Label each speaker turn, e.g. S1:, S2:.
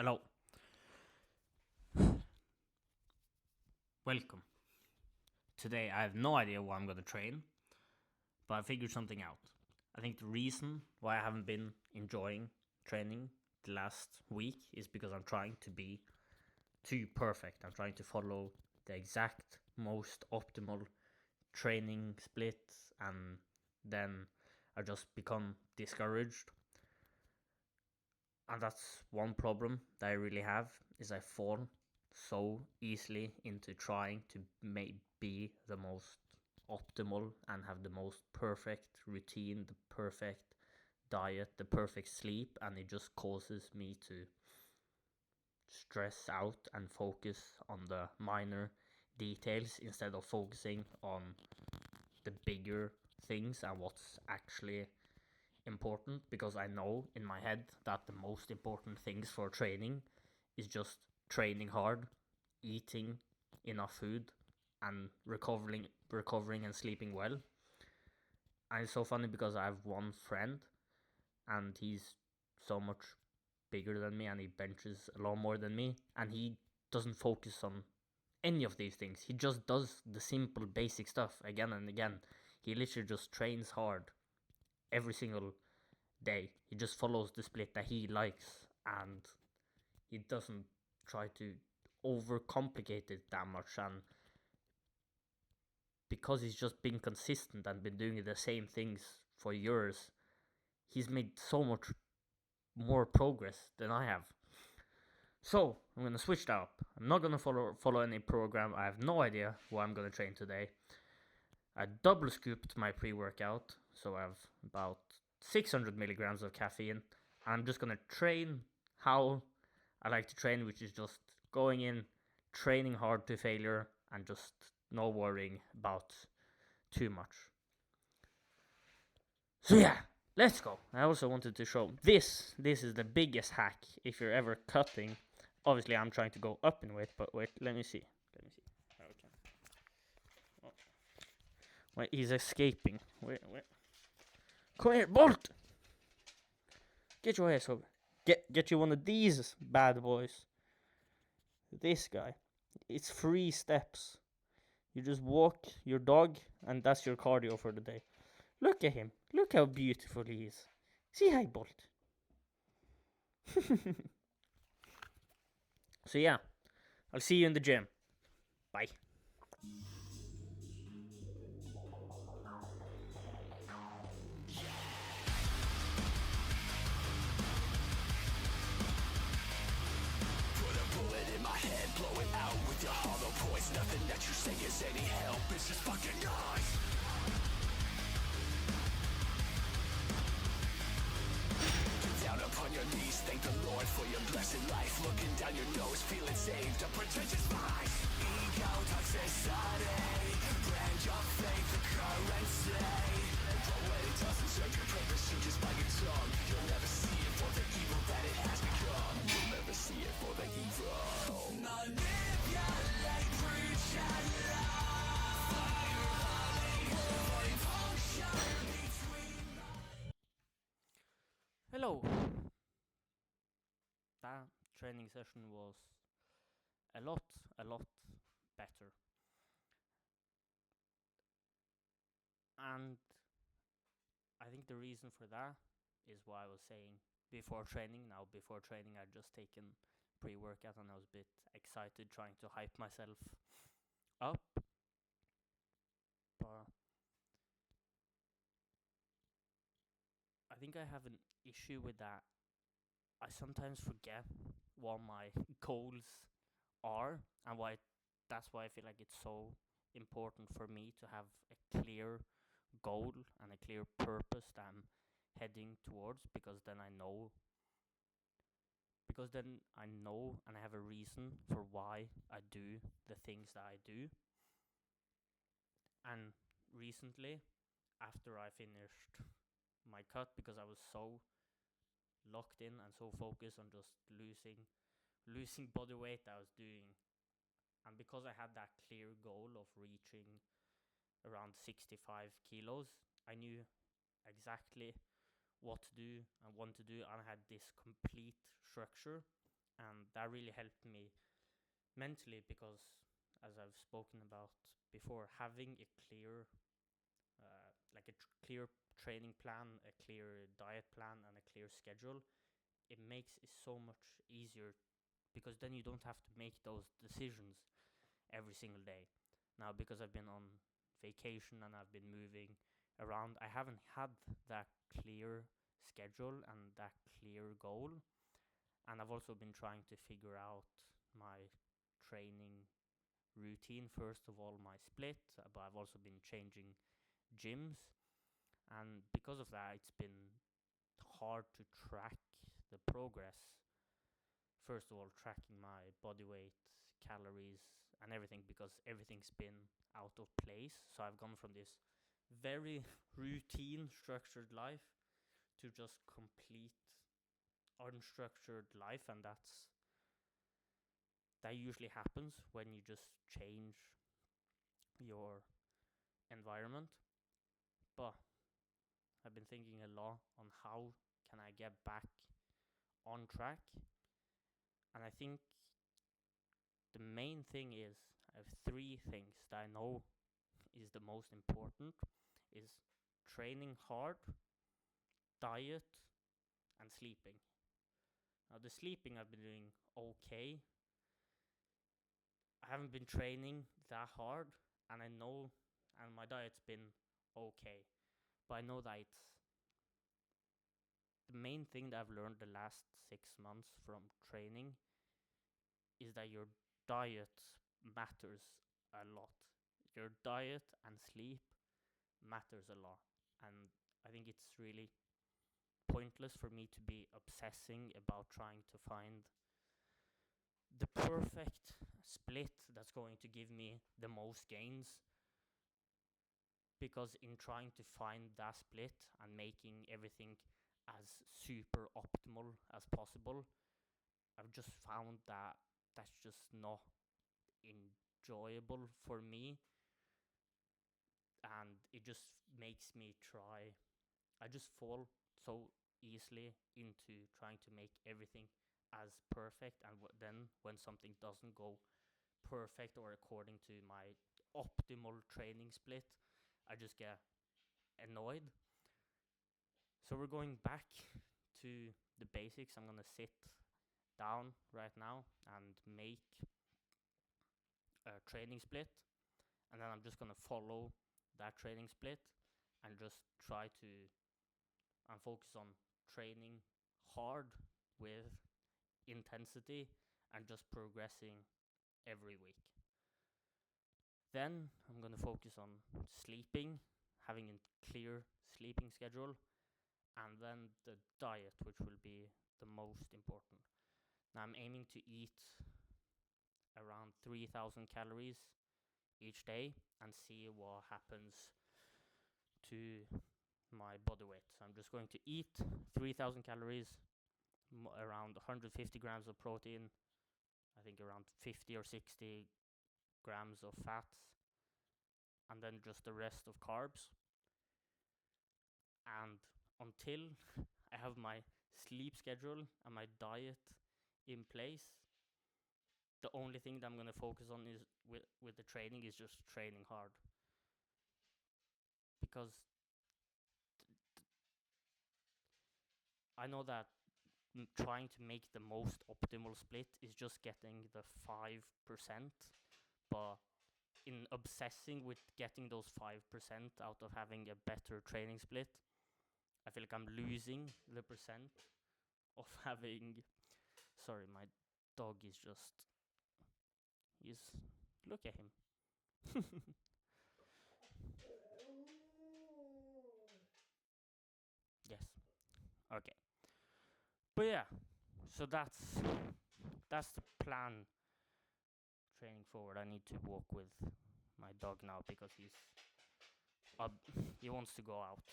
S1: Hello. Welcome. Today I have no idea what I'm gonna train, but I figured something out. I think the reason why I haven't been enjoying training the last week is because I'm trying to be too perfect. I'm trying to follow the exact most optimal training splits, and then I just become discouraged. And that's one problem that I really have, is I fall so easily into trying to be the most optimal and have the most perfect routine, the perfect diet, the perfect sleep, and it just causes me to stress out and focus on the minor details instead of focusing on the bigger things and what's actually important, because I know in my head that the most important things for training is just training hard, eating enough food, and recovering and sleeping well. And it's so funny because I have one friend and he's so much bigger than me and he benches a lot more than me, and he doesn't focus on any of these things. He just does the simple basic stuff again and again. He literally just trains hard every single day. He just follows the split that he likes, and he doesn't try to overcomplicate it that much. And because he's just been consistent and been doing the same things for years, he's made so much more progress than I have. So I'm gonna switch that up. I'm not gonna follow any program. I have no idea what I'm gonna train today. I double scooped my pre-workout, so I have about 600 milligrams of caffeine. I'm just gonna train how I like to train, which is just going in, training hard to failure, and just no worrying about too much. So yeah, let's go. I also wanted to show this. This is the biggest hack if you're ever cutting. Obviously, I'm trying to go up in weight, but wait, let me see. Oh. Wait, he's escaping. Wait. Come here, Bolt! Get your ass over. Get you one of these bad boys. This guy. It's 3 steps. You just walk your dog, and that's your cardio for the day. Look at him. Look how beautiful he is. See hi, Bolt. So yeah, I'll see you in the gym. Bye.
S2: Put a bullet in my head, blow it out with your hollow points. Nothing that you say is any help, it's just fucking noise. Get down upon your knees, thank the Lord for your blessed life. Looking down your nose, feeling saved, a pretentious vice. Ego toxicity, brand your faith the currency. Poetic doesn't serve your purpose, you just bite your tongue. You'll never see it for the evil that it has become. You'll never see it for the evil. Manipulate, preach and lie. Fire, function between.
S1: Hello. That training session was a lot better. And I think the reason for that is what I was saying before training. Now, before training, I'd just taken pre-workout and I was a bit excited, trying to hype myself up. But I think I have an issue with that. I sometimes forget what my goals are, and that's why I feel like it's so important for me to have a clear goal and a clear purpose that I'm heading towards, because then I know and I have a reason for why I do the things that I do. And recently, after I finished my cut, because I was so locked in and so focused on just losing body weight that I was doing, and because I had that clear goal of reaching around 65 kilos, I knew exactly what to do and when to do, and I had this complete structure. and that really helped me mentally because, as I've spoken about before, having a clear, clear training plan, a clear diet plan, and a clear schedule, it makes it so much easier because then you don't have to make those decisions every single day. Now, because I've been on vacation and I've been moving around, I haven't had that clear schedule and that clear goal. And I've also been trying to figure out my training routine. First of all, my split, but I've also been changing gyms. And because of that, it's been hard to track the progress. First of all, tracking my body weight, calories, and everything, because everything's been out of place. So I've gone from this very routine, structured life to just complete unstructured life, and that usually happens when you just change your environment. But I've been thinking a lot on how can I get back on track, and I think the main thing is I have three things that I know is the most important is training hard, diet, and sleeping. Now the sleeping I've been doing okay. I haven't been training that hard, and I know, and my diet's been okay. But I know that it's the main thing that I've learned the last 6 months from training is that your diet matters a lot. Your diet and sleep matters a lot. And I think it's really pointless for me to be obsessing about trying to find the perfect split that's going to give me the most gains, because in trying to find that split and making everything as super optimal as possible, I've just found that that's just not enjoyable for me, and it just makes me try. I just fall so easily into trying to make everything as perfect, and then when something doesn't go perfect or according to my optimal training split, I just get annoyed. So we're going back to the basics. I'm gonna sit down right now and make a training split, and then I'm just gonna follow that training split and just try to and focus on training hard with intensity and just progressing every week. Then I'm gonna focus on sleeping, having a clear sleeping schedule, and then the diet, which will be the most important. Now I'm aiming to eat around 3,000 calories each day and see what happens to my body weight. So I'm just going to eat 3,000 calories, around 150 grams of protein, I think around 50 or 60 grams of fats, and then just the rest of carbs. And until I have my sleep schedule and my diet in place, the only thing that I'm going to focus on is with the training is just training hard. Because I know that trying to make the most optimal split is just getting the 5%, but in obsessing with getting those 5% out of having a better training split, I feel like I'm losing the percent of having. Sorry, my dog is just. He's. Look at him. Yes. Okay. But yeah, so that's the plan. Training forward, I need to walk with my dog now because he wants to go out.